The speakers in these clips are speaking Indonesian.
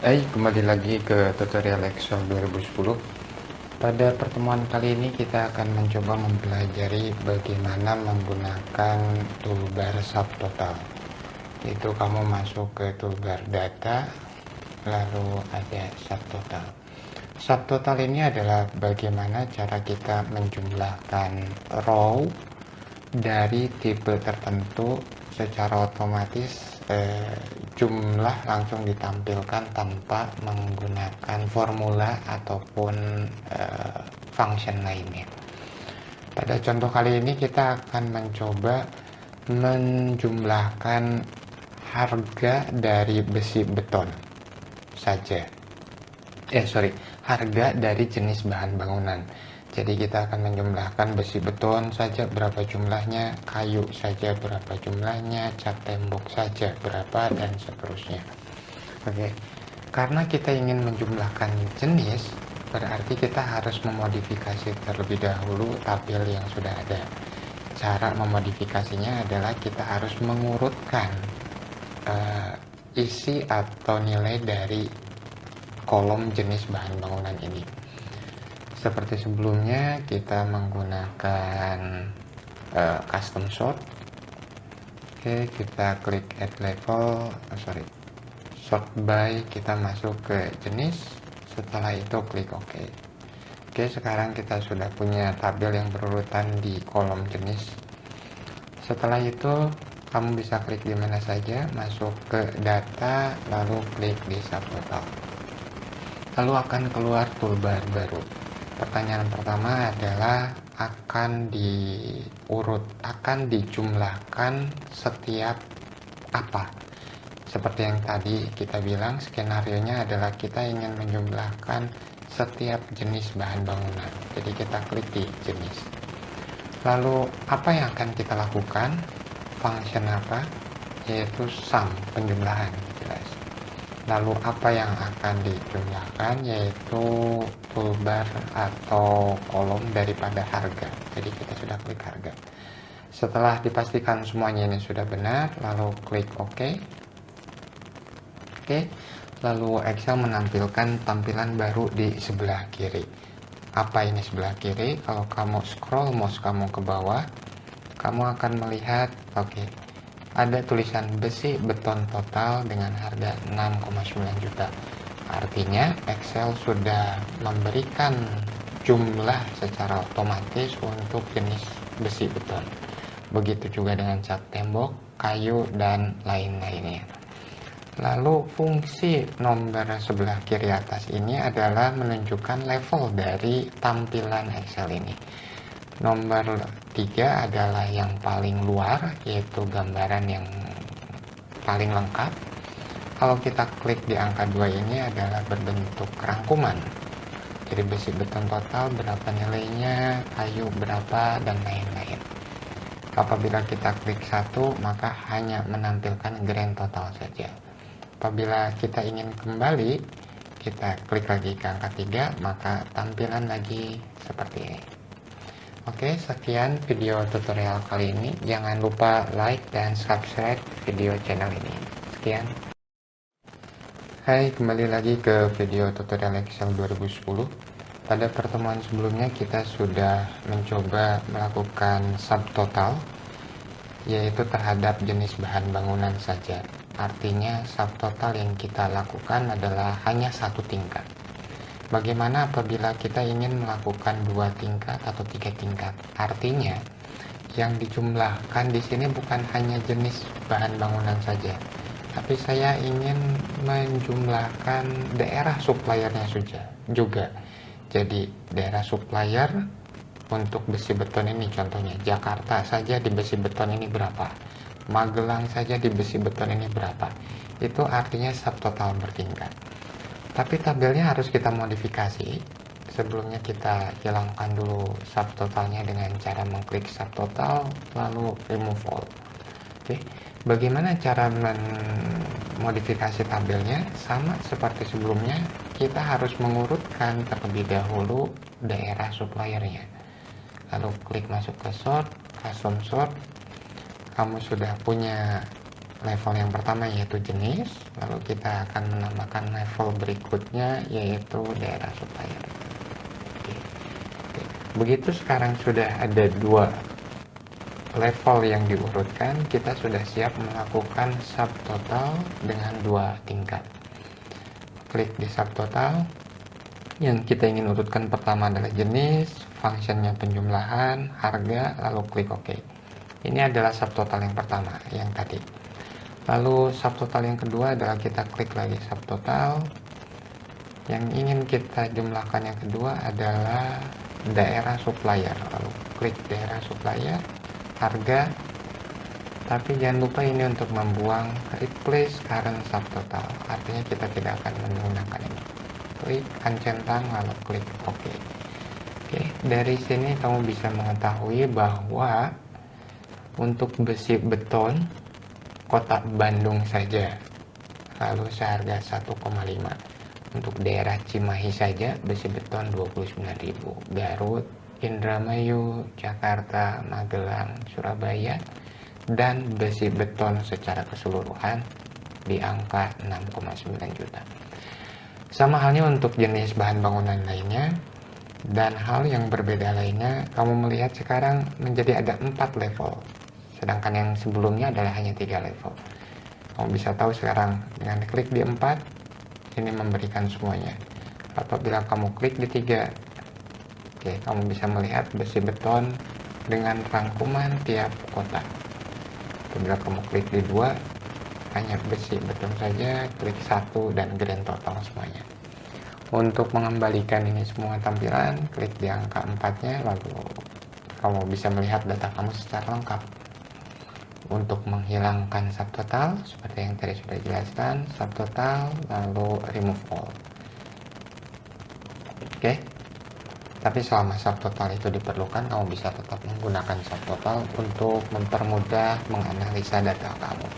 Kembali lagi ke tutorial Excel 2010. Pada pertemuan kali ini kita akan mencoba mempelajari bagaimana menggunakan toolbar subtotal. Itu kamu masuk ke toolbar data, lalu ada subtotal. Subtotal ini adalah bagaimana cara kita menjumlahkan row dari tipe tertentu secara otomatis. Jumlah langsung ditampilkan tanpa menggunakan formula ataupun function lainnya. Pada contoh kali ini kita akan mencoba menjumlahkan harga dari besi beton saja. Harga dari jenis bahan bangunan. Jadi kita akan menjumlahkan besi beton saja berapa jumlahnya, kayu saja berapa jumlahnya, cat tembok saja berapa, dan seterusnya. Oke, karena kita ingin menjumlahkan jenis, berarti kita harus memodifikasi terlebih dahulu tabel yang sudah ada. Cara memodifikasinya adalah kita harus mengurutkan isi atau nilai dari kolom jenis bahan bangunan ini. Seperti sebelumnya, kita menggunakan custom sort. Oke, kita klik add level, sort by, kita masuk ke jenis. Setelah itu klik OK. Oke, sekarang kita sudah punya tabel yang berurutan di kolom jenis. Setelah itu, kamu bisa klik di mana saja, masuk ke data, lalu klik di subtotal. Lalu akan keluar toolbar baru. Pertanyaan pertama adalah akan dijumlahkan setiap apa? Seperti yang tadi kita bilang, skenarionya adalah kita ingin menjumlahkan setiap jenis bahan bangunan. Jadi kita klik di jenis. Lalu apa yang akan kita lakukan? Function apa? Yaitu sum, penjumlahan, jelas. Lalu apa yang akan dijumlahkan? Yaitu toolbar atau kolom daripada harga. Jadi kita sudah klik harga. Setelah dipastikan semuanya ini sudah benar, lalu klik OK. Oke, lalu Excel menampilkan tampilan baru di sebelah kiri. Apa ini sebelah kiri? Kalau kamu scroll mouse kamu ke bawah, kamu akan melihat ada tulisan besi beton total dengan harga 6,9 juta. Artinya Excel sudah memberikan jumlah secara otomatis untuk jenis besi beton. Begitu juga dengan cat tembok, kayu, dan lain-lainnya. Lalu fungsi nomor sebelah kiri atas ini adalah menunjukkan level dari tampilan Excel ini. Nomor 3 adalah yang paling luar, yaitu gambaran yang paling lengkap. Kalau kita klik di angka 2 ini adalah berbentuk rangkuman. Jadi besi beton total berapa nilainya, kayu berapa, dan lain-lain. Apabila kita klik 1, maka hanya menampilkan grand total saja. Apabila kita ingin kembali, kita klik lagi ke angka 3, maka tampilan lagi seperti ini. Oke, sekian video tutorial kali ini. Jangan lupa like dan subscribe video channel ini. Sekian. Hai, kembali lagi ke video tutorial Excel 2010. Pada pertemuan sebelumnya kita sudah mencoba melakukan subtotal, yaitu terhadap jenis bahan bangunan saja. Artinya subtotal yang kita lakukan adalah hanya satu tingkat. Bagaimana apabila kita ingin melakukan 2 tingkat atau 3 tingkat? Artinya, yang dijumlahkan di sini bukan hanya jenis bahan bangunan saja, tapi saya ingin menjumlahkan daerah suppliernya juga. Jadi, daerah supplier untuk besi beton ini contohnya, Jakarta saja di besi beton ini berapa? Magelang saja di besi beton ini berapa? Itu artinya subtotal bertingkat. Tapi tabelnya harus kita modifikasi. Sebelumnya kita hilangkan dulu subtotalnya dengan cara mengklik subtotal lalu remove all. Oke, bagaimana cara memodifikasi tabelnya? Sama seperti sebelumnya, kita harus mengurutkan terlebih dahulu daerah suppliernya. Lalu klik masuk ke sort, custom sort. Kamu sudah punya level yang pertama yaitu jenis, lalu kita akan menambahkan level berikutnya yaitu daerah supplier. Oke. Begitu sekarang sudah ada dua level yang diurutkan, kita sudah siap melakukan subtotal dengan dua tingkat. Klik di subtotal. Yang kita ingin urutkan pertama adalah jenis, fungsinya penjumlahan, harga, lalu klik OK. Ini adalah subtotal yang pertama, yang tadi. Lalu subtotal yang kedua adalah kita klik lagi subtotal. Yang ingin kita jumlahkan yang kedua adalah daerah supplier. Lalu klik daerah supplier, harga. Tapi jangan lupa ini untuk membuang replace current subtotal. Artinya kita tidak akan menggunakan ini. Klik centang lalu klik OK. Oke, dari sini kamu bisa mengetahui bahwa untuk besi beton kota Bandung saja lalu seharga 1,5. Untuk daerah Cimahi saja besi beton 29.000. Garut, Indramayu, Jakarta, Magelang, Surabaya, dan besi beton secara keseluruhan di angka 6,9 juta. Sama halnya untuk jenis bahan bangunan lainnya, dan hal yang berbeda lainnya, kamu melihat sekarang menjadi ada 4 level, sedangkan yang sebelumnya adalah hanya 3 level. Kamu bisa tahu sekarang dengan klik di 4, ini memberikan semuanya. Apabila kamu klik di 3, oke, kamu bisa melihat besi beton dengan rangkuman tiap kota. Apabila kamu klik di 2, hanya besi beton saja, klik 1 dan grand total semuanya. Untuk mengembalikan ini semua tampilan, klik di angka 4-nya, lalu kamu bisa melihat data kamu secara lengkap. Untuk menghilangkan subtotal, seperti yang tadi sudah dijelaskan, subtotal, lalu remove all. Oke. Tapi selama subtotal itu diperlukan, kamu bisa tetap menggunakan subtotal untuk mempermudah menganalisa data kamu.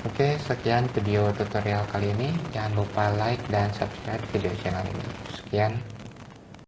Oke, sekian video tutorial kali ini. Jangan lupa like dan subscribe video channel ini. Sekian.